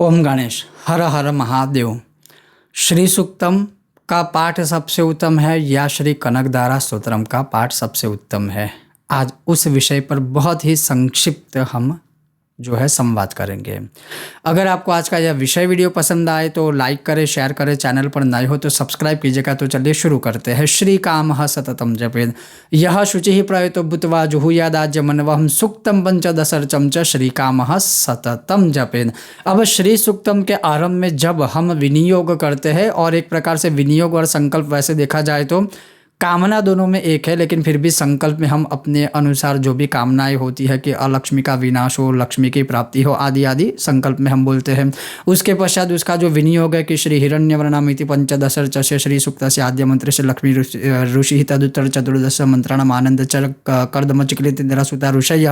ओम गणेश हर हर महादेव। श्री सूक्तम का पाठ सबसे उत्तम है या श्री कनकधारा स्तोत्रम का पाठ सबसे उत्तम है? आज उस विषय पर बहुत ही संक्षिप्त हम संवाद करेंगे। अगर आपको आज का यह विषय वीडियो पसंद आए तो लाइक करें, शेयर करें, चैनल पर नए हो तो सब्सक्राइब कीजिएगा। तो चलिए शुरू करते हैं। श्री कामः सततम जपेद यह शुचिः प्रयतो भूत्वा जुहुयादाज्य मनवहं सूक्तम पंचदशर्चम च श्री कामः सततम जपेद। अब श्री सूक्तम के आरंभ में जब हम विनियोग करते हैं, और एक प्रकार से विनियोग और संकल्प वैसे देखा जाए तो कामना दोनों में एक है, लेकिन फिर भी संकल्प में हम अपने अनुसार जो भी कामनाएं होती है कि अलक्ष्मी का विनाश हो, लक्ष्मी की प्राप्ति हो, आदि आदि संकल्प में हम बोलते हैं। उसके पश्चात उसका जो विनियोग है कि श्री हिरण्यवर्णमिति पंचदशर्चस्य श्री सूक्तस्य आद्य मंत्र से लक्ष्मी ऋषि तदुत्तर चतुर्दश मंत्राणाम आनंद चर कर्दम चिक्लित निरासुता ऋषय,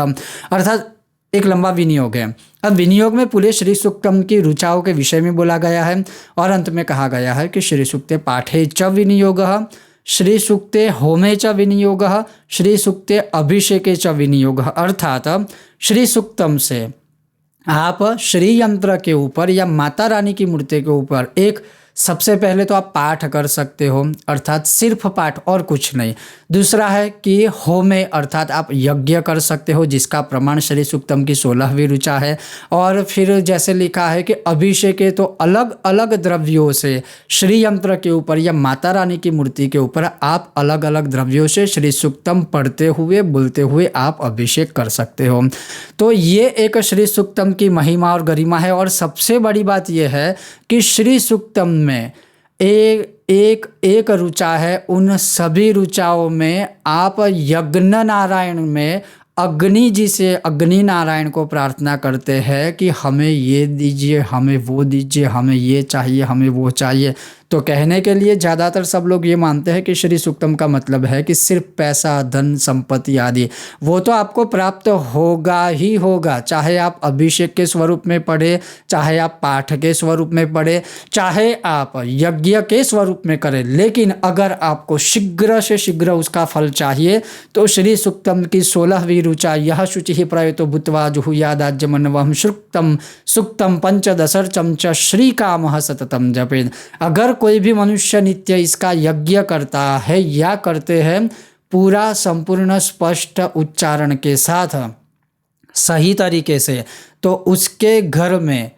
अर्थात एक लंबा विनियोग है। अब विनियोग में पूरे श्री सूक्तम की ऋचाओं के विषय में बोला गया है और अंत में कहा गया है कि श्री सूक्ते पाठे च विनियोगः, श्री सूक्ते होमे च विनियोगः, श्री सूक्ते अभिषेके च विनियोगः। अर्थात श्री सूक्तम से आप श्री यंत्र के ऊपर या माता रानी की मूर्ति के ऊपर एक सबसे पहले तो आप पाठ कर सकते हो, अर्थात सिर्फ पाठ और कुछ नहीं। दूसरा है कि होमे, अर्थात आप यज्ञ कर सकते हो जिसका प्रमाण श्री सूक्तम की 16वीं ऋचा है। और फिर जैसे लिखा है कि अभिषेके, तो अलग अलग द्रव्यों से श्री यंत्र के ऊपर या माता रानी की मूर्ति के ऊपर आप अलग अलग द्रव्यों से श्री सूक्तम पढ़ते हुए बोलते हुए आप अभिषेक कर सकते हो। तो ये एक श्री सूक्तम की महिमा और गरिमा है। और सबसे बड़ी बात यह है कि श्री सूक्तम में एक ऋचा है, उन सभी ऋचाओं में आप यज्ञ नारायण में अग्नि जी से, अग्नि नारायण को प्रार्थना करते हैं कि हमें ये दीजिए, हमें वो दीजिए, हमें ये चाहिए, हमें वो चाहिए। तो कहने के लिए ज़्यादातर सब लोग ये मानते हैं कि श्री सूक्तम का मतलब है कि सिर्फ पैसा, धन, संपत्ति आदि वो तो आपको प्राप्त होगा ही होगा, चाहे आप अभिषेक के स्वरूप में पढ़े, चाहे आप पाठ के स्वरूप में पढ़े, चाहे आप यज्ञ के स्वरूप में करें। लेकिन अगर आपको शीघ्र से शीघ्र उसका फल चाहिए तो श्री सूक्तम की 16वीं ऋचा यह शुचिः प्रयतो भूत्वा जुहुयादाज्य मनवहं सूक्तम पंचदशर्चम च श्री कामः सततम जपेद। अगर कोई भी मनुष्य नित्य इसका यज्ञ करता है या करते हैं पूरा संपूर्ण स्पष्ट उच्चारण के साथ सही तरीके से, तो उसके घर में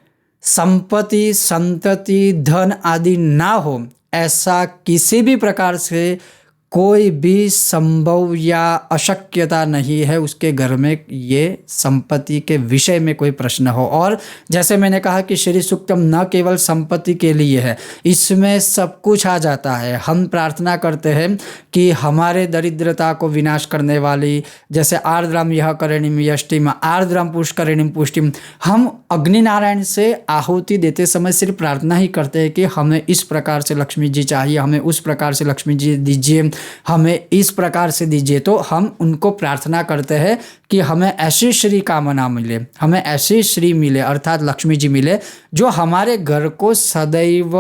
संपत्ति, संतति, धन आदि ना हो, ऐसा किसी भी प्रकार से कोई भी संभव या अशक्यता नहीं है उसके घर में ये संपत्ति के विषय में कोई प्रश्न हो। और जैसे मैंने कहा कि श्री सूक्तम न केवल संपत्ति के लिए है, इसमें सब कुछ आ जाता है। हम प्रार्थना करते हैं कि हमारे दरिद्रता को विनाश करने वाली, जैसे आर्द्रम यह करेणीम यष्टिम आर्द्रम पुष्करिणीम पुष्टिम, हम अग्नि नारायण से आहुति देते समय सिर्फ प्रार्थना ही करते हैं कि हमें इस प्रकार से लक्ष्मी जी चाहिए, हमें उस प्रकार से लक्ष्मी जी दीजिए, हमें इस प्रकार से दीजिए। तो हम उनको प्रार्थना करते हैं कि हमें ऐसी श्री कामना मिले, हमें ऐसी श्री मिले, अर्थात लक्ष्मी जी मिले जो हमारे घर को सदैव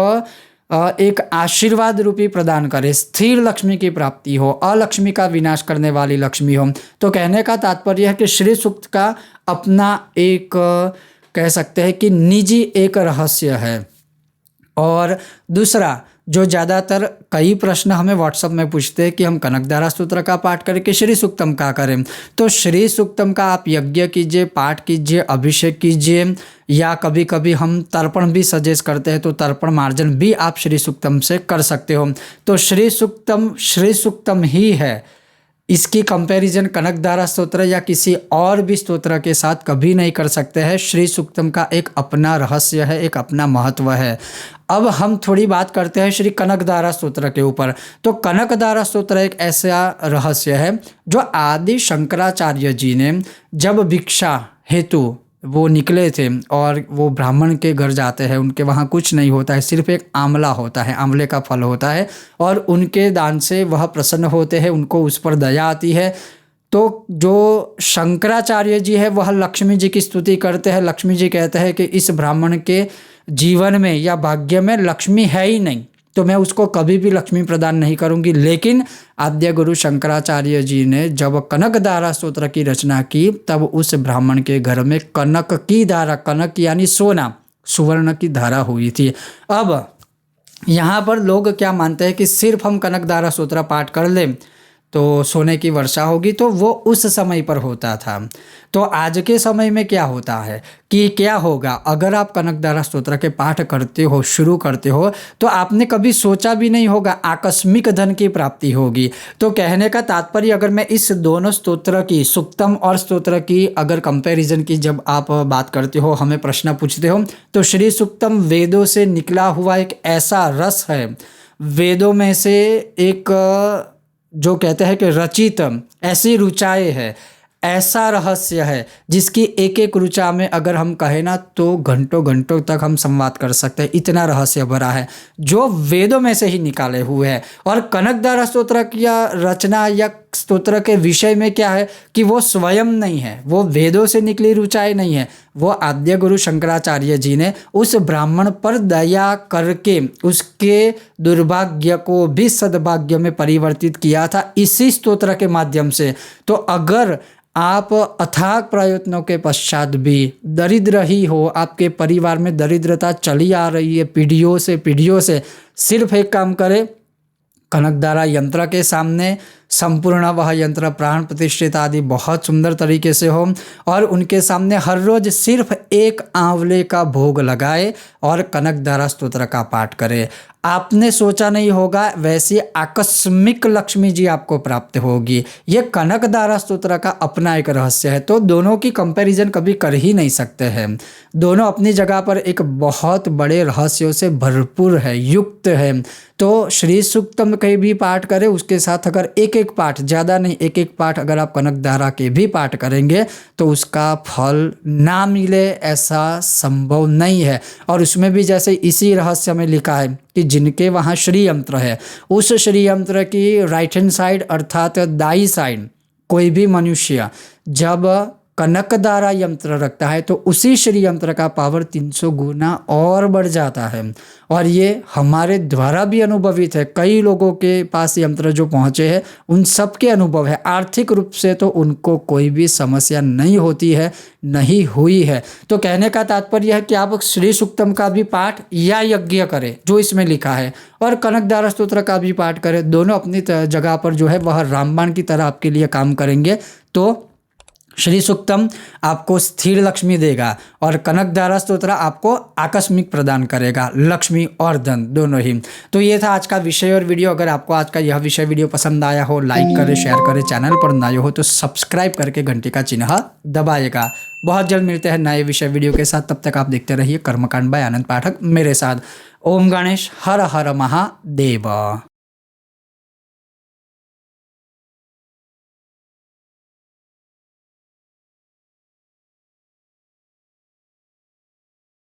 एक आशीर्वाद रूपी प्रदान करे, स्थिर लक्ष्मी की प्राप्ति हो, अलक्ष्मी का विनाश करने वाली लक्ष्मी हो। तो कहने का तात्पर्य है कि श्री सूक्त का अपना एक कह सकते हैं कि निजी एक रहस्य है। और दूसरा, जो ज़्यादातर कई प्रश्न हमें व्हाट्सएप में पूछते हैं कि हम कनकधारा स्तोत्र का पाठ करें कि श्री सूक्तम का करें, तो श्री सूक्तम का आप यज्ञ कीजिए, पाठ कीजिए, अभिषेक कीजिए, या कभी कभी हम तर्पण भी सजेस्ट करते हैं तो तर्पण मार्जन भी आप श्री सूक्तम से कर सकते हो। तो श्री सूक्तम ही है, इसकी कंपैरिजन कनकधारा स्तोत्र या किसी और भी स्तोत्र के साथ कभी नहीं कर सकते हैं। श्री सूक्तम का एक अपना रहस्य है, एक अपना महत्व है। अब हम थोड़ी बात करते हैं श्री कनकधारा स्तोत्र के ऊपर। तो कनकधारा स्तोत्र एक ऐसा रहस्य है जो आदि शंकराचार्य जी ने जब भिक्षा हेतु वो निकले थे और वो ब्राह्मण के घर जाते हैं, उनके वहाँ कुछ नहीं होता है, सिर्फ एक आंवला होता है, आंवले का फल होता है, और उनके दान से वह प्रसन्न होते हैं, उनको उस पर दया आती है। तो जो शंकराचार्य जी है वह लक्ष्मी जी की स्तुति करते हैं। लक्ष्मी जी कहते हैं कि इस ब्राह्मण के जीवन में या भाग्य में लक्ष्मी है ही नहीं, तो मैं उसको कभी भी लक्ष्मी प्रदान नहीं करूंगी। लेकिन आद्य गुरु शंकराचार्य जी ने जब कनकधारा स्तोत्र की रचना की, तब उस ब्राह्मण के घर में कनक की धारा, कनक यानी सोना, सुवर्ण की धारा हुई थी। अब यहाँ पर लोग क्या मानते हैं कि सिर्फ हम कनकधारा स्तोत्र पाठ कर लें तो सोने की वर्षा होगी, तो वो उस समय पर होता था। तो आज के समय में क्या होता है कि क्या होगा, अगर आप कनकधारा स्तोत्र के पाठ करते हो, शुरू करते हो, तो आपने कभी सोचा भी नहीं होगा आकस्मिक धन की प्राप्ति होगी। तो कहने का तात्पर्य, अगर मैं इस दोनों स्तोत्र की, सुक्तम और स्तोत्र की अगर कंपैरिजन की जब आप बात करते हो, हमें प्रश्न पूछते हो, तो श्री सुक्तम वेदों से निकला हुआ एक ऐसा रस है, वेदों में से एक जो कहते हैं कि रचित ऐसी ऋचाएँ है, ऐसा रहस्य है जिसकी एक एक ऋचा में अगर हम कहें ना तो घंटों घंटों तक हम संवाद कर सकते हैं, इतना रहस्य भरा है जो वेदों में से ही निकाले हुए हैं। और कनकधारा स्तोत्र की रचना या स्तोत्र के विषय में क्या है कि वो स्वयं नहीं है, वो वेदों से निकली ऋचाएँ नहीं है, वो आद्य गुरु शंकराचार्य जी ने उस ब्राह्मण पर दया करके उसके दुर्भाग्य को भी सद्भाग्य में परिवर्तित किया था इसी स्तोत्र के माध्यम से। तो अगर आप अथाक प्रयत्नों के पश्चात भी दरिद्र ही हो, आपके परिवार में दरिद्रता चली आ रही है पीढ़ियों से, सिर्फ एक काम करें, कनकधारा यंत्र के सामने संपूर्ण वह यंत्र प्राण प्रतिष्ठित आदि बहुत सुंदर तरीके से हो और उनके सामने हर रोज सिर्फ एक आंवले का भोग लगाए और कनकधारा स्तोत्र का पाठ करें। आपने सोचा नहीं होगा वैसी आकस्मिक लक्ष्मी जी आपको प्राप्त होगी। ये कनकधारा स्तोत्र का अपना एक रहस्य है। तो दोनों की कंपैरिजन कभी कर ही नहीं सकते हैं। दोनों अपनी जगह पर एक बहुत बड़े रहस्यों से भरपूर है, युक्त है। तो श्री सूक्तम के भी पाठ करें, उसके साथ अगर एक एक पाठ, ज़्यादा नहीं, एक एक पाठ अगर आप कनकधारा के भी पाठ करेंगे तो उसका फल ना मिले ऐसा संभव नहीं है। और उसमें भी जैसे इसी रहस्य में लिखा है कि जिनके वहाँ श्री यंत्र है, उस श्री यंत्र की राइट हैंड साइड अर्थात दाई साइड कोई भी मनुष्य जब कनकधारा यंत्र रखता है तो उसी श्री यंत्र का पावर 300 गुना और बढ़ जाता है। और ये हमारे द्वारा भी अनुभवित है। कई लोगों के पास यंत्र जो पहुँचे हैं उन सब के अनुभव है। आर्थिक रूप से तो उनको कोई भी समस्या नहीं होती है, नहीं हुई है। तो कहने का तात्पर्य है कि आप श्री सूक्तम का भी पाठ या यज्ञ करें जो इसमें लिखा है, और कनकधारा स्तोत्र का भी पाठ करें। दोनों अपनी जगह पर जो है वह रामबाण की तरह आपके लिए काम करेंगे। तो श्री सूक्तम आपको स्थिर लक्ष्मी देगा और कनकधारा स्तोत्र आपको आकस्मिक प्रदान करेगा, लक्ष्मी और धन दोनों ही। तो ये था आज का विषय और वीडियो। अगर आपको आज का यह विषय वीडियो पसंद आया हो, लाइक करें, शेयर करें, चैनल पर नए हो तो सब्सक्राइब करके घंटी का चिन्ह दबाइएगा। बहुत जल्द मिलते हैं नए विषय वीडियो के साथ। तब तक आप देखते रहिए कर्मकांड बाय आनंद पाठक मेरे साथ। ओम गणेश, हर हर महादेव।